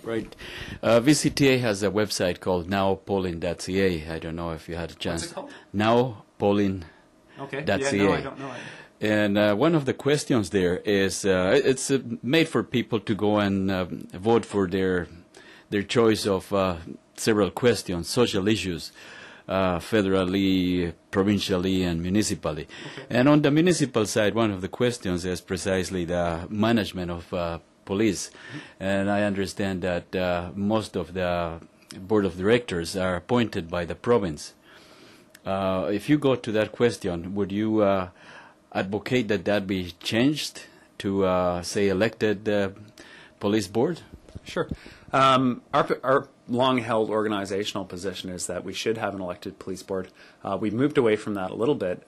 Right. VCTA has a website called nowpolling.ca. I don't know if you had a chance. What's it called? Nowpolling.ca. Okay. Yeah, no, I don't know it. And one of the questions there is, it's made for people to go and vote for their choice of several questions, social issues, federally, provincially, and municipally. Okay. And on the municipal side, one of the questions is precisely the management of police. And I understand that most of the board of directors are appointed by the province. If you go to that question, would you advocate that that be changed to, say, elected police board? Sure. Our long-held organizational position is that we should have an elected police board. We've moved away from that a little bit,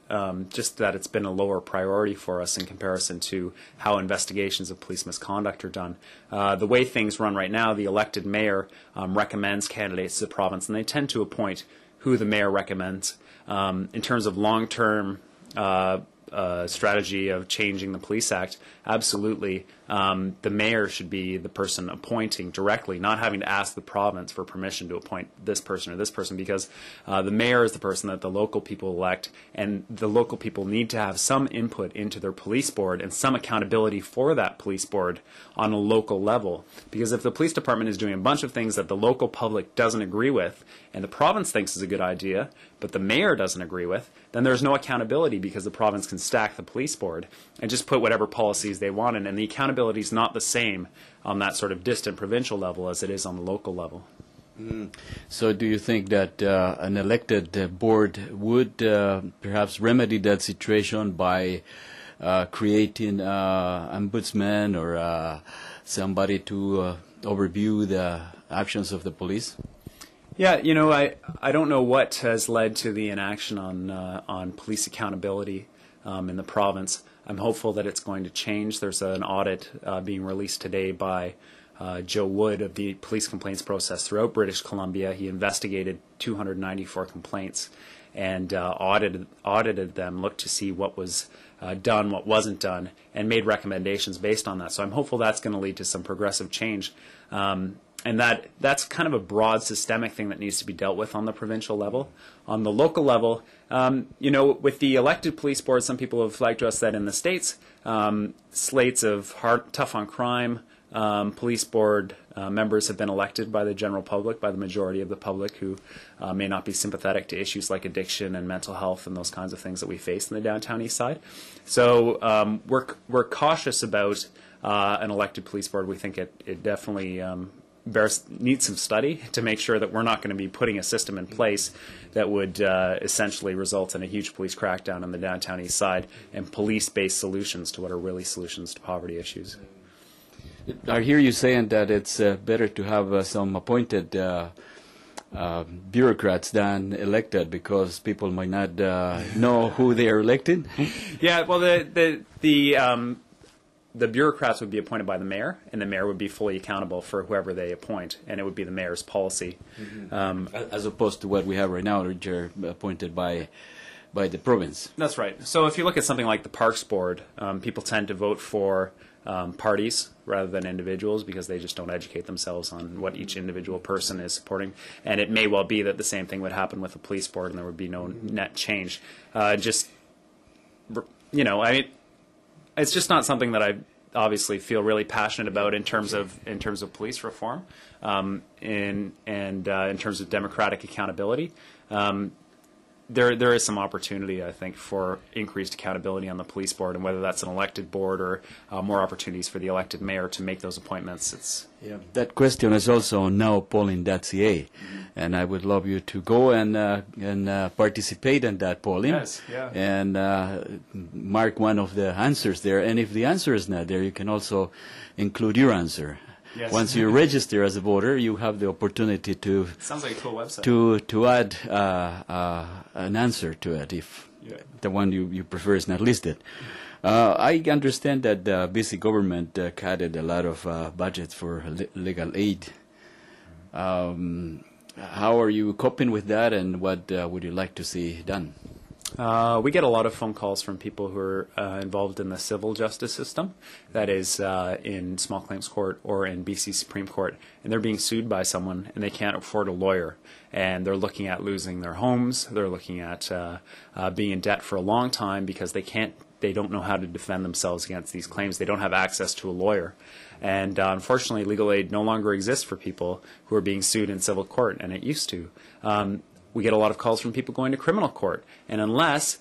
just that it's been a lower priority for us in comparison to how investigations of police misconduct are done. The way things run right now, the elected mayor recommends candidates to the province, and they tend to appoint who the mayor recommends. In terms of long-term strategy of changing the Police Act, absolutely, the mayor should be the person appointing directly, not having to ask the province for permission to appoint this person or this person, because the mayor is the person that the local people elect, and the local people need to have some input into their police board and some accountability for that police board on a local level. Because if the police department is doing a bunch of things that the local public doesn't agree with, and the province thinks is a good idea, but the mayor doesn't agree with, then there's no accountability, because the province can stack the police board and just put whatever policies they want in, and the accountability is not the same on that sort of distant provincial level as it is on the local level. So do you think that an elected board would perhaps remedy that situation by creating ombudsman or somebody to overview the actions of the police? Yeah, you know, I don't know what has led to the inaction on police accountability in the province. I'm hopeful that it's going to change. There's an audit being released today by Joe Wood of the police complaints process throughout British Columbia. He investigated 294 complaints and audited them, looked to see what was done, what wasn't done, and made recommendations based on that. So I'm hopeful that's going to lead to some progressive change. And that's kind of a broad systemic thing that needs to be dealt with on the provincial level. On the local level, you know, with the elected police board, some people have flagged to us that in the States, slates of tough on crime police board members have been elected by the general public, by the majority of the public, who may not be sympathetic to issues like addiction and mental health and those kinds of things that we face in the downtown east side. So we're cautious about an elected police board. We think it definitely needs some study to make sure that we're not going to be putting a system in place that would essentially result in a huge police crackdown on the downtown east side and police-based solutions to what are really solutions to poverty issues. I hear you saying that it's better to have some appointed bureaucrats than elected, because people might not know who they are elected. Yeah, well, the bureaucrats would be appointed by the mayor, and the mayor would be fully accountable for whoever they appoint, and it would be the mayor's policy. As opposed to what we have right now, which are appointed by the province. That's right. So if you look at something like the Parks Board, people tend to vote for parties rather than individuals, because they just don't educate themselves on what each individual person is supporting. And it may well be that the same thing would happen with the police board, and there would be no net change. You know, I mean, it's just not something that I obviously feel really passionate about in terms of police reform, in terms of democratic accountability. There is some opportunity, I think, for increased accountability on the police board, and whether that's an elected board or more opportunities for the elected mayor to make those appointments. That question is also on nowpolling.ca, and I would love you to go and participate in that polling. Yes, yeah. And mark one of the answers there. And if the answer is not there, you can also include your answer. Yes. Once you register as a voter, you have the opportunity to Sounds like a cool website. to add an answer to it if the one you prefer is not listed. I understand that the BC government added a lot of budgets for legal aid. How are you coping with that, and what would you like to see done? We get a lot of phone calls from people who are involved in the civil justice system, that is in small claims court or in BC Supreme Court, and they're being sued by someone and they can't afford a lawyer, and they're looking at losing their homes, they're looking at being in debt for a long time because they don't know how to defend themselves against these claims. They don't have access to a lawyer. And unfortunately, legal aid no longer exists for people who are being sued in civil court, and it used to. We get a lot of calls from people going to criminal court, and unless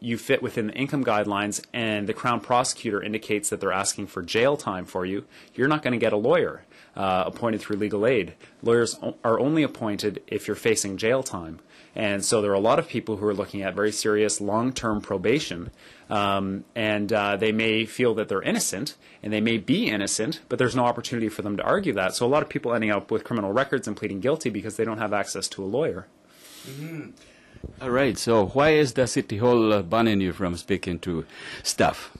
you fit within the income guidelines and the Crown prosecutor indicates that they're asking for jail time for you, you're not going to get a lawyer appointed through legal aid. Lawyers are only appointed if you're facing jail time. And so there are a lot of people who are looking at very serious long-term probation, and they may feel that they're innocent, and they may be innocent, but there's no opportunity for them to argue that. So a lot of people ending up with criminal records and pleading guilty because they don't have access to a lawyer. Mm-hmm. All right, so why is the City Hall banning you from speaking to staff?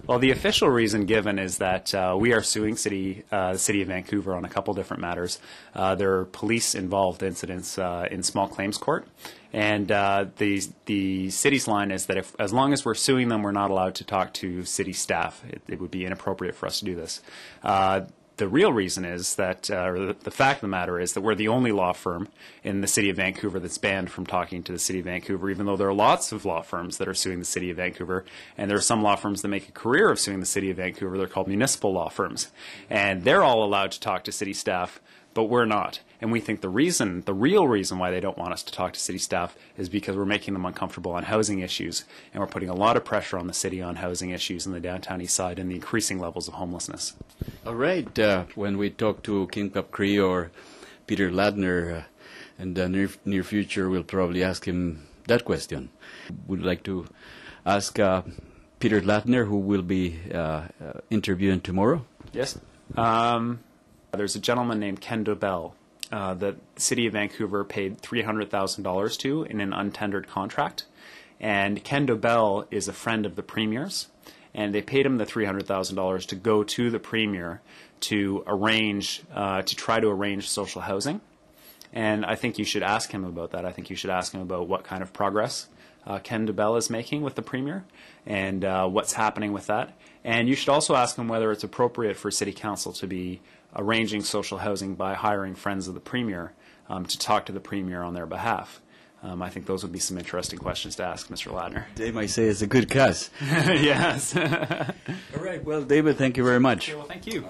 Well, the official reason given is that we are suing the City of Vancouver on a couple different matters. There are police-involved incidents in small claims court, and the city's line is that as long as we're suing them, we're not allowed to talk to city staff. It would be inappropriate for us to do this. The real reason is that, or the fact of the matter is that we're the only law firm in the City of Vancouver that's banned from talking to the City of Vancouver, even though there are lots of law firms that are suing the City of Vancouver, and there are some law firms that make a career of suing the City of Vancouver. They're called municipal law firms, and they're all allowed to talk to city staff, but we're not. And we think the real reason why they don't want us to talk to city staff is because we're making them uncomfortable on housing issues, and we're putting a lot of pressure on the city on housing issues in the downtown east side and the increasing levels of homelessness. All right. When we talk to Kingcup Cree or Peter Ladner in the near future, we'll probably ask him that question. Would like to ask Peter Ladner, who will be interviewing tomorrow. Yes. There's a gentleman named Ken Dobell that the City of Vancouver paid $300,000 to in an untendered contract. And Ken Dobell is a friend of the Premier's, and they paid him the $300,000 to go to the Premier to try to arrange social housing. And I think you should ask him about that. I think you should ask him about what kind of progress Ken Dobell is making with the Premier and what's happening with that. And you should also ask him whether it's appropriate for City Council to be arranging social housing by hiring friends of the Premier to talk to the Premier on their behalf. I think those would be some interesting questions to ask Mr. Ladner. They might say it's a good cause. Yes. All right. Well, David, thank you very much. Okay, well, thank you.